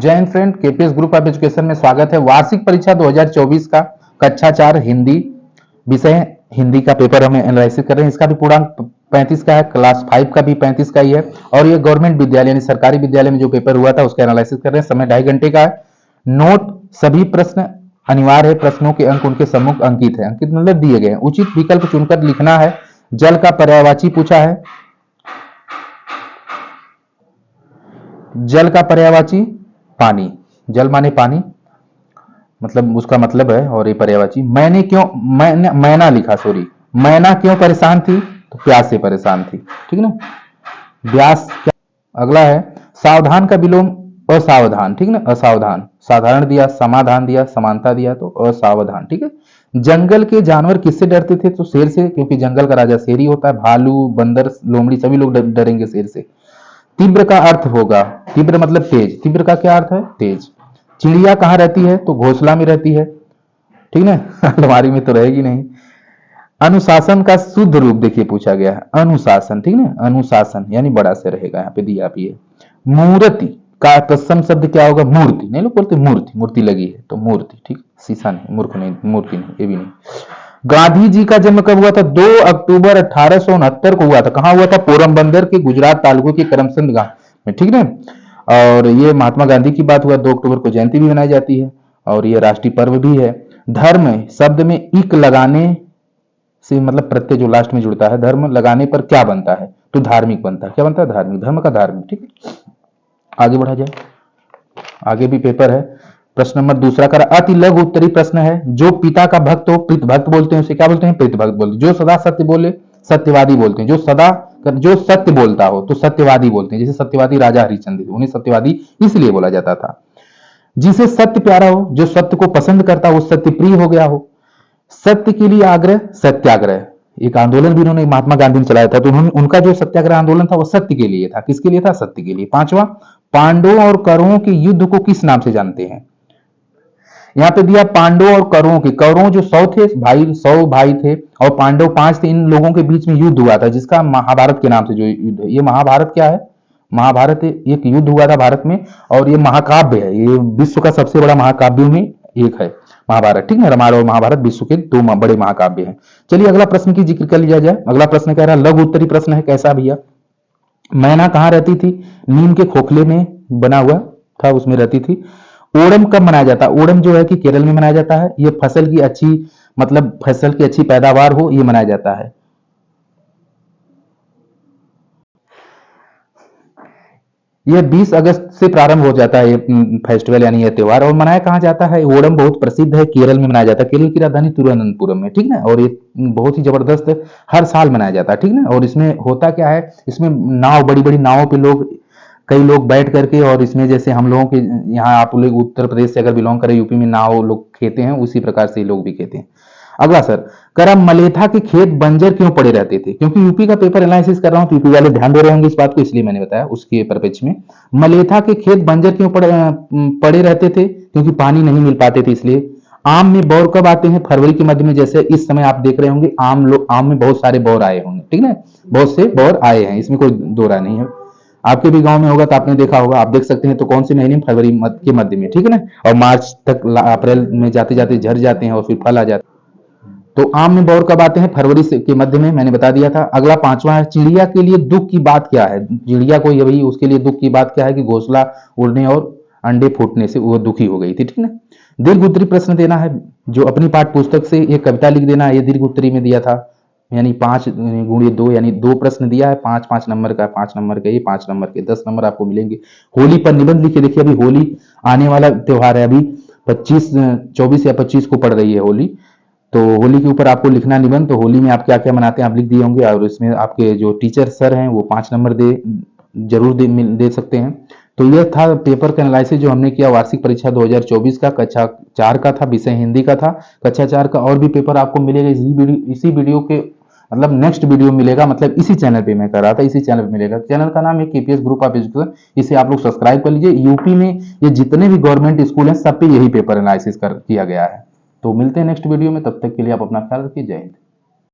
जय Hind friend, KPS group of education में स्वागत है। वार्षिक परीक्षा 2024 का कक्षा 4 हिंदी विषय हिंदी का पेपर हमें एनालिसिस कर रहे हैं। इसका भी पूर्णांक 35 का है, क्लास 5 का भी 35 का ही है और ये गवर्नमेंट विद्यालय यानी सरकारी विद्यालय में जो पेपर हुआ था उसका एनालिसिस कर रहे हैं। समय 2.5 घंटे का है। नोट सभी प्रश्न अनिवार्य है, प्रश्नों के अंक उनके सम्मुख अंकित है, अंकित मतलब दिए गए हैं। उचित विकल्प चुनकर लिखना है। जल का पर्यायवाची पूछा है। जल का पर्यायवाची पानी, जल माने पानी मतलब उसका मतलब है, और ये पर्यायवाची मैंने क्यों मैना लिखा, सॉरी मैना क्यों परेशान थी, तो प्यास से परेशान थी, ठीक ना। व्यास क्या, अगला है सावधान का विलोम असावधान, ठीक ना, असावधान। साधारण दिया, समाधान दिया, समानता दिया तो असावधान, ठीक है। जंगल के जानवर किससे डरते थे, तो शेर से, क्योंकि जंगल का राजा शेर ही होता है। भालू, बंदर, लोमड़ी सभी लोग डरेंगे शेर से। तीव्र का अर्थ होगा, तीव्र मतलब तेज, तीव्र का क्या अर्थ है, तेज। चिड़िया कहाँ रहती है, तो घोंसला में रहती है, ठीक ना, अलमारी में तो रहेगी नहीं। अनुशासन का शुद्ध रूप देखिए पूछा गया है, अनुशासन, ठीक ना, अनुशासन यानी बड़ा से रहेगा, यहाँ पे दिया भी है। मूर्ति का तत्सम शब्द क्या होगा, मूर्ति, नहीं लोग बोलते मूर्ति, मूर्ति लगी है तो मूर्ति, ठीक, शीशा नहीं, मूर्ख नहीं, मूर्ति नहीं, ये भी नहीं। गांधी जी का जन्म कब हुआ था, 2 अक्टूबर 1869 को हुआ था। कहां हुआ था, पोरबंदर के गुजरात तालुके के करमचंद गांव में, ठीक ना। और ये महात्मा गांधी की बात हुआ। 2 अक्टूबर को जयंती भी मनाई जाती है और ये राष्ट्रीय पर्व भी है। धर्म शब्द में इक लगाने से मतलब प्रत्यय जो लास्ट में जुड़ता है, धर्म लगाने पर क्या बनता है, तो धार्मिक बनता है। क्या बनता है, धार्मिक, धर्म का धार्मिक, ठीक है। आगे बढ़ा जाए, आगे भी पेपर है। प्रश्न नंबर दूसरा का अति लघु उत्तरी प्रश्न है। जो पिता का भक्त हो, प्रीत भक्त बोलते हैं, उसे क्या बोलते हैं, प्रीत भक्त बोलते हैं। जो सदा सत्य बोले, सत्यवादी बोलते हैं। जो सत्य बोलता हो तो सत्यवादी बोलते हैं। जैसे सत्यवादी राजा हरिश्चंद्र, उन्हें सत्यवादी इसलिए बोला जाता था। जिसे सत्य प्यारा हो, जो सत्य को पसंद करता हो, सत्य प्रिय हो गया हो। सत्य के लिए आग्रह, सत्याग्रह, एक आंदोलन भी उन्होंने महात्मा गांधी ने चलाया था, तो उन्होंने उनका जो सत्याग्रह आंदोलन था वो सत्य के लिए था। किसके लिए था, सत्य के लिए। पांचवा, पांडवों और कौरवों के युद्ध को किस नाम से जानते हैं। यहाँ पे दिया पांडवों और कौरवों के, कौरव जो 100 थे भाई, 100 भाई थे और पांडव 5 थे। इन लोगों के बीच में युद्ध हुआ था जिसका महाभारत के नाम से जो युद्ध, ये महाभारत क्या है, महाभारत एक युद्ध हुआ था भारत में और ये महाकाव्य है। ये विश्व का सबसे बड़ा महाकाव्यों में एक है महाभारत, ठीक है। रामायण और महाभारत विश्व के 2 बड़े महाकाव्य हैं। चलिए अगला प्रश्न की जिक्र कर लिया जाए। अगला प्रश्न कह रहा है लघु उत्तरी प्रश्न है, कैसा भैया। मैना कहाँ रहती थी, नीम के खोखले में बना हुआ था उसमें रहती थी। ओणम कब मनाया जाता है, ओणम जो है कि केरल में मनाया जाता है। ये फसल की अच्छी मतलब फसल की अच्छी पैदावार हो ये मनाया जाता है। यह 20 अगस्त से प्रारंभ हो जाता है ये फेस्टिवल यानी यह त्योहार। और मनाया कहाँ जाता है, ओणम बहुत प्रसिद्ध है, केरल में मनाया जाता है। केरल की राजधानी तिरुवनंतपुरम में, ठीक ना। और ये बहुत ही जबरदस्त हर साल मनाया जाता है, ठीक ना। और इसमें होता क्या है, इसमें नाव, बड़ी बड़ी नावों पे लोग, कई लोग बैठ करके, और इसमें जैसे हम लोगों के यहाँ आप लोग उत्तर प्रदेश से अगर बिलोंग करें, यूपी में नाव लोग खेते हैं, उसी प्रकार से लोग भी खेते हैं। अगला सर, करा मलेथा के खेत बंजर क्यों पड़े रहते थे। क्योंकि यूपी का पेपर एनालिसिस कर रहा हूं तो यूपी वाले ध्यान दे रहे होंगे इस बात को, इसलिए मैंने बताया उसके परिप्रेक्ष्य में। मलेथा के खेत बंजर क्यों पड़े रहते थे, क्योंकि पानी नहीं मिल पाते थे, इसलिए। आम में बौर कब आते हैं, फरवरी के मध्य में। जैसे इस समय आप देख रहे होंगे आम में बहुत सारे बौर आए होंगे, ठीक ना, बहुत से बौर आए हैं, इसमें कोई दो राय नहीं है। आपके भी गांव में होगा तो आपने देखा होगा, आप देख सकते हैं। तो कौन से महीने में, फरवरी के मध्य में, ठीक है ना। और मार्च तक, अप्रैल में जाते जाते झड़ जाते हैं और फिर फल आ जाते हैं। तो आम में बौर कब आते हैं, फरवरी से के मध्य में, मैंने बता दिया था। अगला 5वां है, चिड़िया के लिए दुख की बात क्या है। चिड़िया को ये भाई उसके लिए दुख की बात क्या है कि घोंसला उड़ने और अंडे फूटने से वो दुखी हो गई थी, ठीक ना। दीर्घ उत्तरी प्रश्न देना है, जो अपनी पाठ पुस्तक से एक कविता लिख देना है। ये दीर्घ उत्तरी में दिया था, यानी 5 × 2 यानी 2 प्रश्न दिया है। 5-5 नंबर का, 5 नंबर का, ये 5 नंबर के 10 नंबर आपको मिलेंगे। होली पर निबंध लिखे। देखिए अभी होली आने वाला त्योहार है, अभी 24 या 25 को पड़ रही है होली। तो होली के ऊपर आपको लिखना निबंध। तो होली में आप क्या क्या मनाते हैं आप लिख दिए होंगे, और इसमें आपके जो टीचर सर हैं वो 5 नंबर जरूर दे सकते हैं। तो यह था पेपर का एनालिसिस जो हमने किया वार्षिक परीक्षा 2024 का, कक्षा 4 का था, विषय हिंदी का था। कक्षा 4 का और भी पेपर आपको मिलेगा इसी वीडियो के मतलब नेक्स्ट वीडियो मिलेगा, मतलब इसी चैनल पे मैं कर रहा था, इसी चैनल पे मिलेगा। चैनल का नाम है केपीएस ग्रुप ऑफ एजुकेशन, इसे आप लोग सब्सक्राइब कर लीजिए। यूपी में ये जितने भी गवर्नमेंट स्कूल हैं सब पे यही पेपर एनालिसिस किया गया है। तो मिलते हैं नेक्स्ट वीडियो में, तब तक के लिए आप अपना ख्याल रखिए। जय हिंद।